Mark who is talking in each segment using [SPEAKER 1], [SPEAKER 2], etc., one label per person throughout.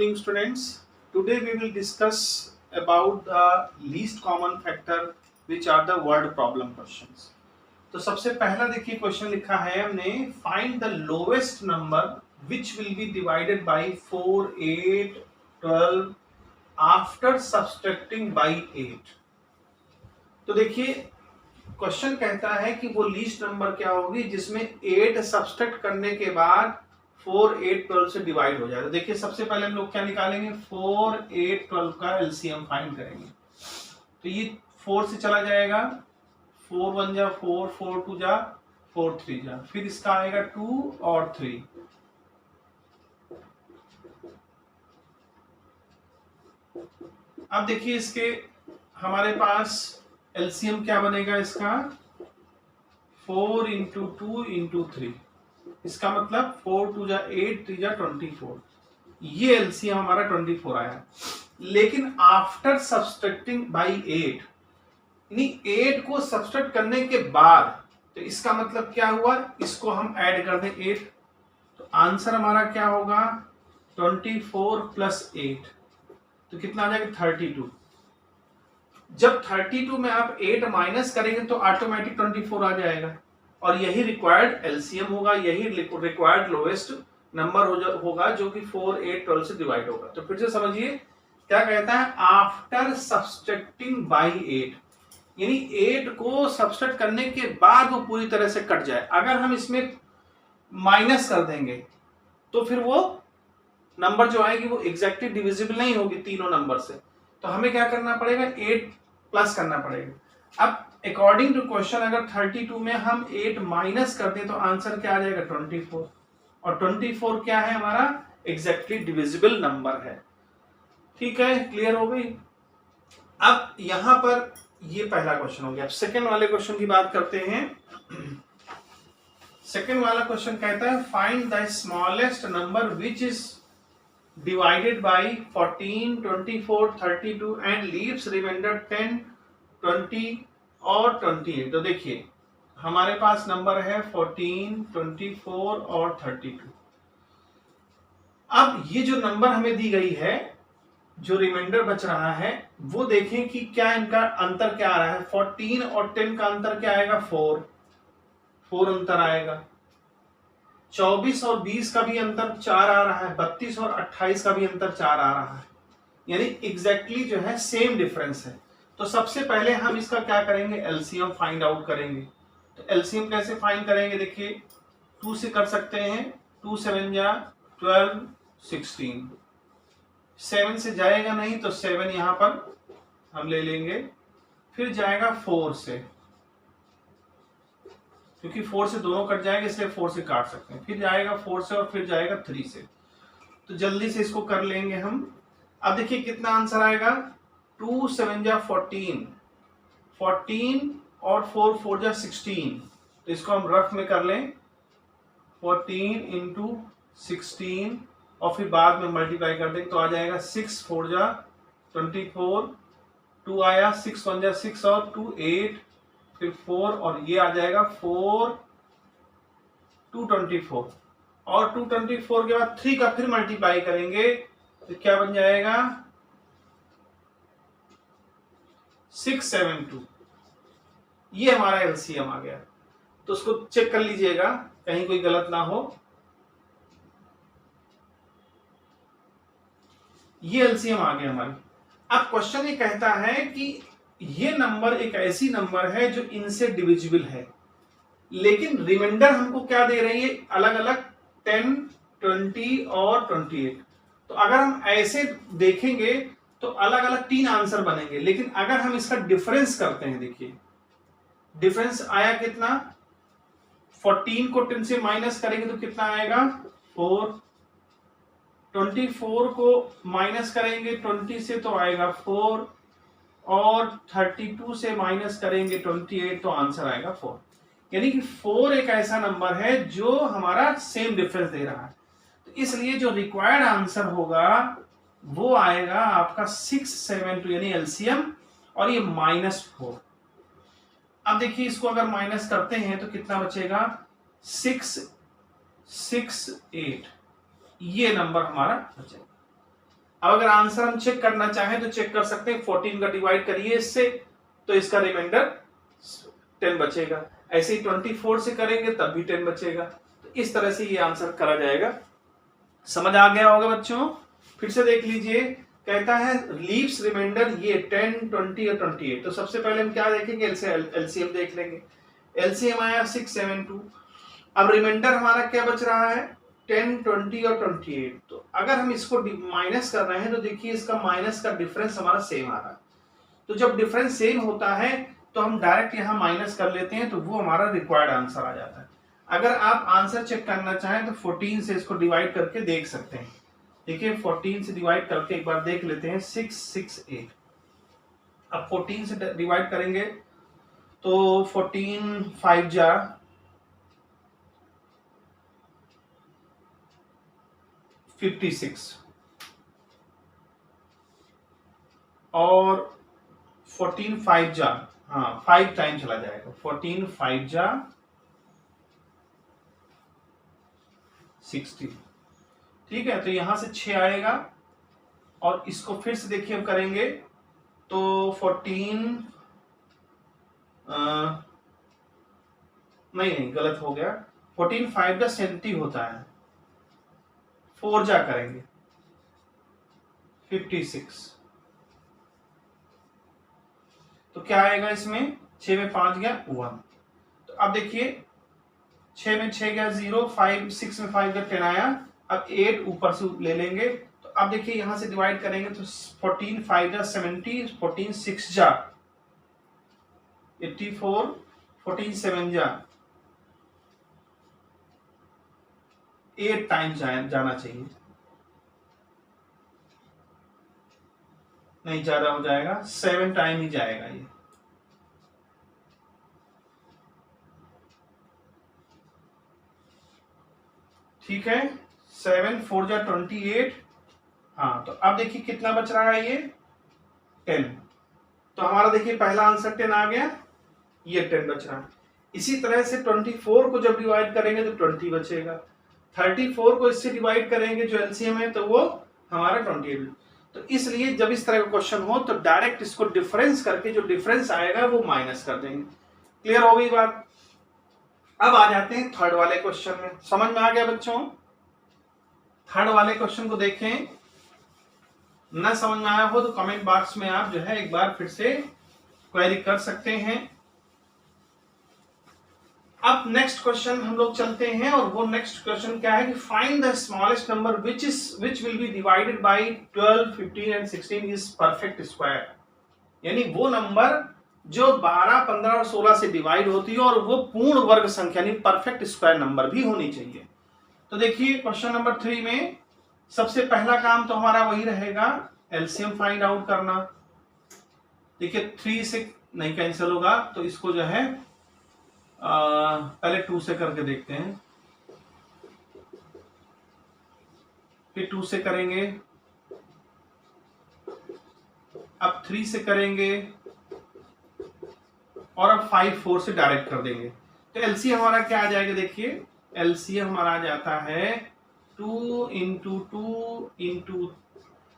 [SPEAKER 1] evening, students. Today we will discuss about the least common factor, which are the word problem questions. तो सबसे पहला देखिए question लिखा है हमने, find the lowest number which will be divided by 4, 8, 12 after subtracting by 8। तो देखिए question कहता है कि वो लीस्ट नंबर क्या होगी जिसमें 8 सब्सट्रैक्ट करने के बाद 4, 8, 12 से डिवाइड हो जाए। तो देखिए सबसे पहले हम लोग क्या निकालेंगे, 4, 8, 12 का एलसीएम फाइंड करेंगे। तो ये 4 से चला जाएगा, 4 1 जा 4, 4 2 जा 4 3 जा, फिर इसका आएगा 2 और 3। अब देखिए इसके हमारे पास एलसीएम क्या बनेगा इसका, 4 इंटू 2 इंटू 3। इसका मतलब 4 2 जा 8, 3 जा 24। ये एलसीएम हमारा 24 आया। लेकिन आफ्टर सब्सट्रैक्टिंग बाई 8, यानी 8 को सब्सट्रैक्ट करने के बाद, तो इसका मतलब क्या हुआ, इसको हम ऐड कर दें 8, तो आंसर हमारा क्या होगा 24 प्लस 8, तो कितना आ जाएगा 32। जब 32 में आप 8 माइनस करेंगे तो ऑटोमेटिक 24 आ जाएगा, और यही रिक्वायर्ड एलसीएम होगा, यही रिक्वायर्ड लोएस्ट नंबर होगा जो कि 4, 8, 12 से डिवाइड होगा। तो फिर से समझिए क्या कहता है, आफ्टर सब्सट्रैक्टिंग बाय 8, यानी 8 को सब्सट्रैक्ट करने के बाद वो पूरी तरह से कट जाए। अगर हम इसमें माइनस कर देंगे तो फिर वो नंबर जो आएगी वो एग्जैक्टली डिविजिबल नहीं होगी तीनों नंबर से। तो हमें क्या करना पड़ेगा, 8 प्लस करना पड़ेगा। अब अकॉर्डिंग टू क्वेश्चन अगर 32 में हम 8 माइनस कर दें तो आंसर क्या आ जाएगा 24, और 24 क्या है हमारा एग्जैक्टली डिविजिबल नंबर है। ठीक है, क्लियर हो गई। अब यहां पर ये पहला क्वेश्चन हो गया। अब सेकंड वाले क्वेश्चन की बात करते हैं। सेकंड वाला क्वेश्चन कहता है, find the smallest number which is divided by 14, 24, 32 and leaves remainder 10, 20 और 28। तो देखिए हमारे पास नंबर है 14, 24 और 32। अब ये जो नंबर हमें दी गई है, जो रिमाइंडर बच रहा है, वो देखें कि क्या इनका अंतर क्या आ रहा है। 14 और 10 का अंतर क्या आएगा, 4 अंतर आएगा। 24 और 20 का भी अंतर 4 आ रहा है। 32 और 28 का भी अंतर 4 आ रहा है, यानी एग्जैक्टली जो है सेम डिफरेंस है। तो सबसे पहले हम इसका क्या करेंगे, एलसीएम फाइंड आउट करेंगे। तो एलसीएम कैसे फाइंड करेंगे, देखिए 2 से कर सकते हैं, 2 7 जा 12, 16। 7 से जाएगा नहीं तो 7 यहां पर हम ले लेंगे, फिर जाएगा 4 से, क्योंकि 4 से दोनों कट जाएंगे इसलिए 4 से काट सकते हैं, फिर जाएगा 4 से और फिर जाएगा 3 से। तो जल्दी से इसको कर लेंगे हम। अब देखिए कितना आंसर आएगा, 2 7 जा 14, 14 और 4 4 जा 16। तो इसको हम रफ में कर लें, 14 इंटू 16 और फिर बाद में मल्टीप्लाई कर दें तो आ जाएगा 6 4 जा 24, 2 आया, 6 1 जा 6 और 2 8, फिर 4 और ये आ जाएगा 4 224, और 224 के बाद 3 का फिर मल्टीप्लाई करेंगे तो क्या बन जाएगा 672। ये हमारा एलसीएम आ गया। तो उसको चेक कर लीजिएगा कहीं कोई गलत ना हो। ये एलसीएम आ गया हमारी। अब क्वेश्चन ये कहता है कि ये नंबर एक ऐसी नंबर है जो इनसे डिविजिबल है, लेकिन रिमाइंडर हमको क्या दे रही है, अलग अलग 10, 20 और 28। तो अगर हम ऐसे देखेंगे तो अलग अलग 3 आंसर बनेंगे, लेकिन अगर हम इसका डिफरेंस करते हैं, देखिए डिफरेंस आया कितना, 14 को 10 से माइनस करेंगे तो कितना आएगा 4, 24 को माइनस करेंगे 20 से तो आएगा 4, और 32 से माइनस करेंगे 28 तो आंसर आएगा 4। यानी कि 4 एक ऐसा नंबर है जो हमारा सेम डिफरेंस दे रहा है। तो इसलिए जो रिक्वायर्ड आंसर होगा वो आएगा आपका 672, यानी एलसीएम, और ये -4। अब देखिए इसको अगर माइनस करते हैं तो कितना बचेगा, 6 6 8, ये नंबर हमारा बचेगा। अब अगर आंसर हम चेक करना चाहें तो चेक कर सकते हैं, 14 का डिवाइड करिए इससे तो इसका रिमाइंडर 10 बचेगा, ऐसे ही 24 से करेंगे तब भी 10 बचेगा। तो इस तरह से ये आंसर करा जाएगा। समझ आ गया होगा बच्चों? फिर से देख लीजिए, कहता है लीव्स रिमाइंडर ये 10, 20 और 28। तो सबसे पहले हम क्या देखेंगे, एलसीएम देख लेंगे। एलसीएम आया 672। अब रिमाइंडर हमारा क्या बच रहा है, 10, 20 और 28। तो अगर हम इसको माइनस कर रहे हैं तो देखिए इसका माइनस का डिफरेंस हमारा सेम आ रहा है। तो जब डिफरेंस सेम होता है तो हम डायरेक्ट यहाँ माइनस कर लेते हैं, तो वो हमारा रिक्वायर्ड आंसर आ जाता है। अगर आप आंसर चेक करना चाहें तो 14 से इसको डिवाइड करके देख सकते हैं। देखिए 14 से डिवाइड करके एक बार देख लेते हैं, 668। अब 14 से डिवाइड करेंगे तो 14 5 जा 56 और 14 5 जा 5 टाइम चला जाएगा, 14 5 जा 60। ठीक है, तो यहां से 6 आएगा और इसको फिर से देखिए हम करेंगे तो 14 नहीं गलत हो गया, 14 5 जा 70 होता है, 4 जा करेंगे 56। तो क्या आएगा इसमें, 6 में 5 गया 1। तो अब देखिए 6 में 6 गया 0, 5 6 में 5 गया 10 आया। अब 8 ऊपर से ले लेंगे, तो अब देखिए यहां से डिवाइड करेंगे तो 14 5 जा 70, 14 6 जा 84, 14 7 जा 8 टाइम जाना चाहिए, नहीं ज्यादा हो जाएगा, 7 टाइम ही जाएगा ये। ठीक है, 7 4 जा 28। हाँ, तो अब देखिए कितना बच रहा है ये 10। तो हमारा देखिए पहला आंसर 10 आ गया, ये 10 बच रहा है। इसी तरह से 24 को जब डिवाइड करेंगे तो 20 बचेगा, 34 को इससे डिवाइड करेंगे जो एलसीएम है तो वो हमारा 28। तो इसलिए जब इस तरह का क्वेश्चन हो तो डायरेक्ट इसको डिफरेंस करके जो डिफरेंस आएगा वो माइनस कर देंगे। क्लियर हो गई बात? अब आ जाते हैं थर्ड वाले क्वेश्चन में। समझ में आ गया बच्चों? थर्ड वाले क्वेश्चन को देखें, न समझ में आया हो तो कमेंट बॉक्स में आप जो है एक बार फिर से क्वेरी कर सकते हैं। अब नेक्स्ट क्वेश्चन हम लोग चलते हैं, और वो नेक्स्ट क्वेश्चन क्या है कि find the smallest number which will be divided bye 12, 15 and 16 is perfect square. यानी वो नंबर जो 12, 15 और 16 से डिवाइड होती है और वो पूर्ण वर्ग संख्या यानी परफेक्ट स्क्वायर नंबर भी होनी चाहिए। तो देखिए क्वेश्चन नंबर 3 में सबसे पहला काम तो हमारा वही रहेगा, एलसीएम फाइंड आउट करना। देखिए 3 से नहीं कैंसिल होगा, तो इसको जो है पहले 2 से करके देखते हैं, फिर 2 से करेंगे, अब 3 से करेंगे और अब 5 4 से डायरेक्ट कर देंगे। तो एलसीएम हमारा क्या आ जाएगा, देखिए एलसीएम हमारा आ जाता है 2 इंटू 2 इंटू,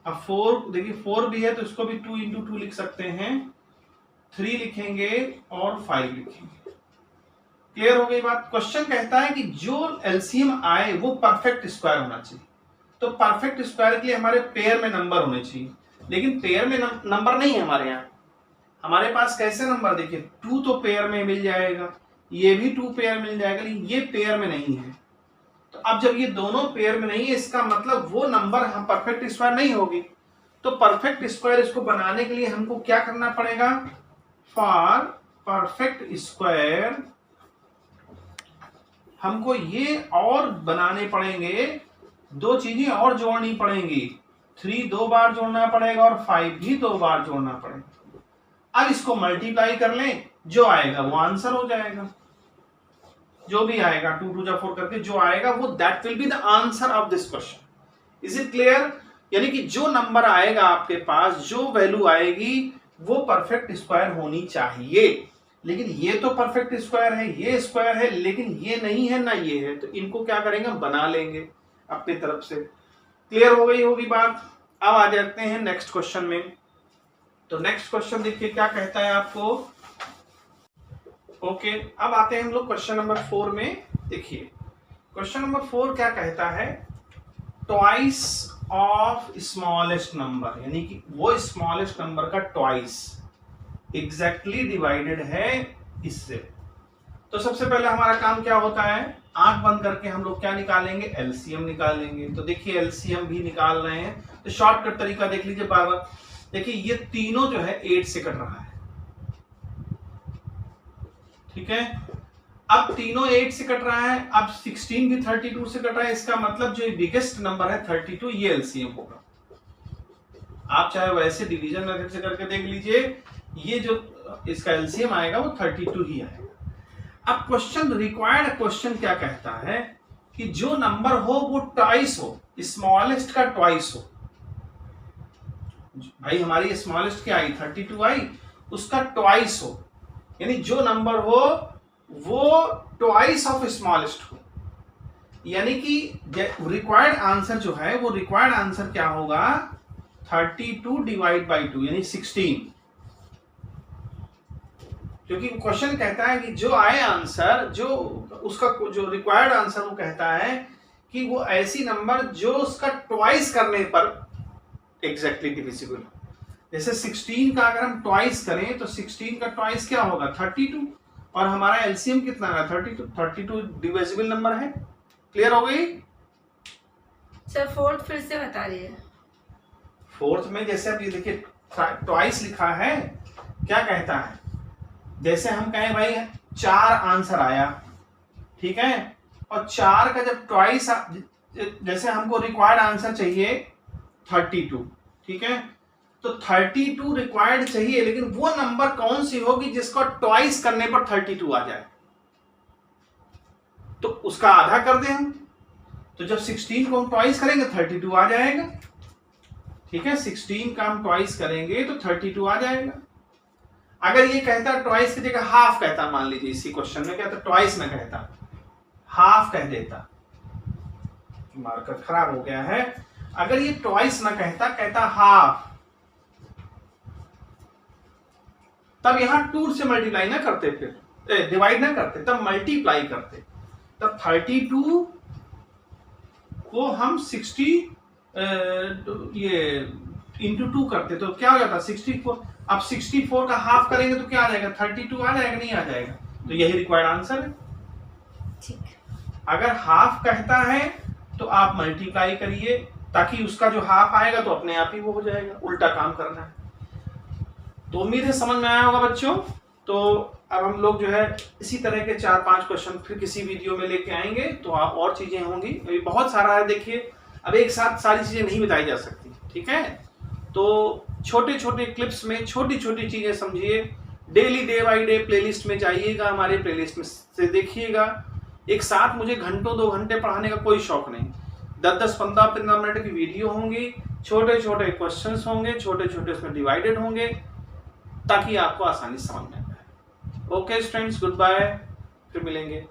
[SPEAKER 1] अब 4 देखिए 4 भी है तो इसको भी 2 इंटू 2 लिख सकते हैं, 3 लिखेंगे और 5 लिखेंगे। क्लियर हो गई बात? क्वेश्चन कहता है कि जो एलसीएम आए वो परफेक्ट स्क्वायर होना चाहिए। तो परफेक्ट स्क्वायर के लिए हमारे पेयर में नंबर होने चाहिए, लेकिन पेयर में नंबर नहीं है हमारे यहाँ। हमारे पास कैसे नंबर, देखिए 2 तो पेयर में मिल जाएगा, ये भी 2 पेयर मिल जाएगा, लेकिन ये पेयर में नहीं है। तो अब जब ये दोनों पेयर में नहीं है, इसका मतलब वो नंबर हम परफेक्ट स्क्वायर नहीं होगी। तो परफेक्ट स्क्वायर इसको बनाने के लिए हमको क्या करना पड़ेगा, फॉर परफेक्ट स्क्वायर हमको ये और बनाने पड़ेंगे, 2 चीजें और जोड़नी पड़ेंगी, 3 2 बार जोड़ना पड़ेगा और 5 भी 2 बार जोड़ना पड़ेगा। अब इसको मल्टीप्लाई कर लें, जो आएगा वो आंसर हो जाएगा। जो भी आएगा 2 2 जा 4 करके जो आएगा वो that will be the answer of this question. Is it clear? यानी कि जो नंबर आएगा आपके पास, जो वैल्यू आएगी वो परफेक्ट स्क्वायर होनी चाहिए। लेकिन ये तो परफेक्ट स्क्वायर है, ये स्क्वायर है, लेकिन ये नहीं है ना ये है, तो इनको क्या करेंगे, बना लेंगे अपनी तरफ से। क्लियर हो गई होगी बात? अब आ जाते हैं नेक्स्ट क्वेश्चन में। तो नेक्स्ट क्वेश्चन देखिए क्या कहता है आपको। ओके, अब आते हैं हम लोग क्वेश्चन नंबर 4 में। देखिए क्वेश्चन नंबर 4 क्या कहता है, ट्वाइस ऑफ स्मॉलेस्ट नंबर, यानी कि वो स्मॉलेस्ट नंबर का ट्वाइस एग्जैक्टली डिवाइडेड है इससे। तो सबसे पहले हमारा काम क्या होता है, आंख बंद करके हम लोग क्या निकालेंगे, एलसीएम निकालेंगे। तो देखिए एलसीएम भी निकाल रहे हैं, तो शॉर्टकट तरीका देख लीजिए बार बार। देखिए ये तीनों जो है 8 से कट रहा है, ठीक है। अब तीनों 8 से कट रहा है, अब 16 भी 32 से कट रहा है, इसका मतलब जो बिगेस्ट नंबर है 32, ये एलसीएम होगा। आप चाहे वैसे डिवीजन मेथड से करके देख लीजिए, ये जो इसका एलसीएम आएगा वो 32 ही आएगा। अब क्वेश्चन रिक्वायर्ड क्वेश्चन क्या कहता है कि जो नंबर हो वो ट्वाइस हो, स्मॉलेस्ट का ट्वाइस हो। भाई हमारी स्मॉलेस्ट क्या आई, 32 आई, उसका ट्वाइस हो, यानी जो नंबर हो वो ट्वाइस ऑफ स्मॉलेस्ट हो। यानी कि रिक्वायर्ड आंसर जो है वो रिक्वायर्ड आंसर क्या होगा, 32 डिवाइड बाई 2 यानी 16। क्योंकि क्वेश्चन कहता है कि जो आए आंसर, जो उसका जो रिक्वायर्ड आंसर वो कहता है कि वो ऐसी नंबर जो उसका ट्वाइस करने पर एग्जैक्टली डिविजिबल। जैसे 16 का अगर हम ट्वाइस करें तो 16 का ट्वाइस क्या होगा, 32, और हमारा एलसीएम कितना है, 32 डिविजिबल नंबर है। क्लियर हो गई
[SPEAKER 2] सर? फोर्थ फिर से बता रही
[SPEAKER 1] फोर्थ में जैसे अब ये देखिए ट्वाइस लिखा है, क्या कहता है, जैसे हम कहें भाई 4 आंसर आया, ठीक है, और 4 का जब ट्वाइस, जैसे हमको रिक्वायर्ड आंसर चाहिए 32, ठीक है, तो 32 रिक्वायर्ड चाहिए, लेकिन वो नंबर कौन सी होगी जिसको ट्वाइस करने पर 32 आ जाए, तो उसका आधा कर दें हम। तो जब 16 को हम ट्वाइस करेंगे 32 आ जाएगा, ठीक है, 16 का हम ट्वाइस करेंगे तो 32 आ जाएगा। अगर ये कहता ट्वाइस की जगह हाफ कहता, मान लीजिए इसी क्वेश्चन में कहता ट्वाइस में कहता हाफ कह देता, मार्कर खराब हो गया है। अगर ये ट्वाइस ना कहता, कहता हाफ, तब यहां 2 से मल्टीप्लाई ना करते, फिर डिवाइड ना करते, तब मल्टीप्लाई करते, तब 32 को हम 60 ये इंटू 2 करते, तो क्या हो जाता 64। अब 64 का हाफ करेंगे तो क्या आ जाएगा, 32 आ जाएगा, नहीं आ जाएगा। तो यही रिक्वायर्ड आंसर है।
[SPEAKER 2] ठीक।
[SPEAKER 1] अगर हाफ कहता है तो आप मल्टीप्लाई करिए, ताकि उसका जो हाफ आएगा तो अपने आप ही वो हो जाएगा, उल्टा काम करना है। तो उम्मीद है समझ में आया होगा बच्चों। तो अब हम लोग जो है इसी तरह के 4-5 क्वेश्चन फिर किसी वीडियो में लेके आएंगे, तो आप और चीजें होंगी, अभी बहुत सारा है। देखिए अब एक साथ सारी चीजें नहीं बताई जा सकती, ठीक है, तो छोटे छोटे क्लिप्स में छोटी छोटी चीजें समझिए। Daily day by day playlist में जाइएगा, हमारे प्लेलिस्ट में से देखिएगा। एक साथ मुझे घंटों 2 घंटे पढ़ाने का कोई शौक नहीं, 10-10, 15-15 मिनट की वीडियो होंगी, छोटे छोटे क्वेश्चंस होंगे, छोटे छोटे उसमें डिवाइडेड होंगे, ताकि आपको आसानी समझ में आए। ओके स्टूडेंट्स, गुड बाय, फिर मिलेंगे।